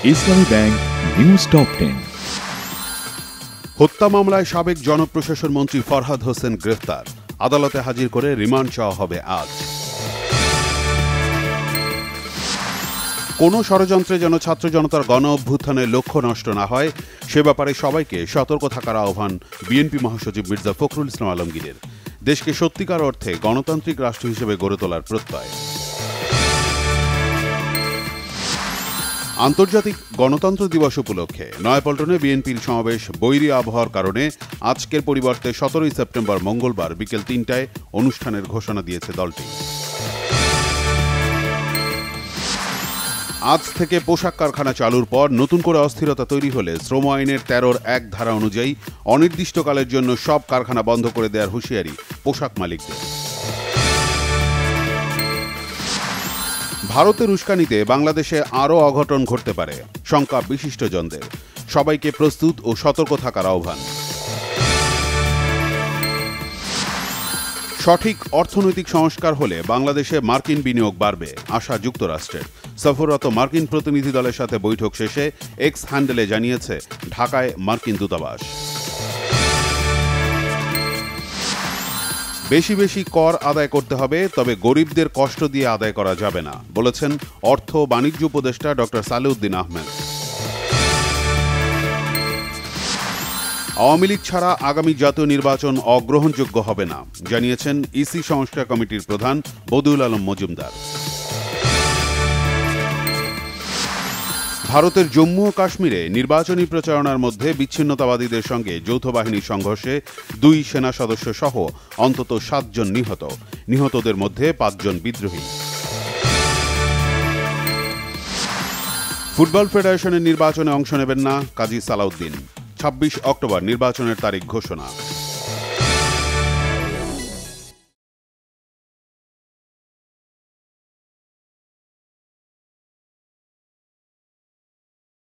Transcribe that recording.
ইসলামী bank news top 10। হত্যা মামলায় সাবেক জনপ্রশাসন মন্ত্রী ফরহাদ হোসেন গ্রেফতার, আদালতে হাজির করে রিমান্ড চাওয়া হবে আজ। কোনো ষড়যন্ত্রে যেন ছাত্র জনতার গণ অভ্যুত্থানের লক্ষ্য নষ্ট না হয় সে ব্যাপারে সবাইকে সতর্ক থাকার আহ্বান বিএনপি মহাসচিব মির্জা ফখরুল ইসলাম আলমগীরের। দেশকে সত্যিকার অর্থে গণতান্ত্রিক রাষ্ট্র হিসেবে গড়ে তোলার প্রত্যয়। আন্তর্জাতিক গণতন্ত্র দিবস উপলক্ষে নয়াপল্টনে বিএনপির সমাবেশ বৈরী আবহাওয়ার কারণে আজকের পরিবর্তে 17 সেপ্টেম্বর মঙ্গলবার বিকেল 3টায় অনুষ্ঠানের ঘোষণা দিয়েছে দলটি। আজ থেকে পোশাক কারখানা চালুর পর নতুন করে অস্থিরতা তৈরি হলে শ্রম আইনের 13(1) ধারা অনুযায়ী অনির্দিষ্টকালের জন্য সব কারখানা বন্ধ করে দেওয়ার হুঁশিয়ারি পোশাক মালিকদের। ভারতের উস্কানিতে বাংলাদেশে আরও অঘটন ঘটতে পারে, শঙ্কা বিশিষ্টজনদের। সবাইকে প্রস্তুত ও সতর্ক থাকার আহ্বান। সঠিক অর্থনৈতিক সংস্কার হলে বাংলাদেশে মার্কিন বিনিয়োগ বাড়বে, আশা যুক্তরাষ্ট্রের। সফররত মার্কিন প্রতিনিধি দলের সাথে বৈঠক শেষে এক্স হ্যান্ডেলে জানিয়েছে ঢাকায় মার্কিন দূতাবাস। বেশি বেশি কর আদায় করতে হবে, তবে গরিবদের কষ্ট দিয়ে আদায় করা যাবে না, বলেছেন অর্থ ও বাণিজ্য উপদেষ্টা ডক্টর সালেউদ্দিন আহমেদ। আওয়ামী লীগ ছাড়া আগামী জাতীয় নির্বাচন অগ্রহণযোগ্য হবে না, জানিয়েছেন ইসি সংস্কার কমিটির প্রধান বদিউল আলম মজুমদার। ভারতের জম্মু ও কাশ্মীরে নির্বাচনী প্রচারণার মধ্যে বিচ্ছিন্নতাবাদীদের সঙ্গে যৌথ বাহিনীর সংঘর্ষে 2 সেনা সদস্য সহ অন্তত 7 জন নিহত। নিহতদের মধ্যে 5 জন বিদ্রোহী। ফুটবল ফেডারেশনের নির্বাচনে অংশ নেবেন না কাজী সালাউদ্দিন। 26 অক্টোবর নির্বাচনের তারিখ ঘোষণা।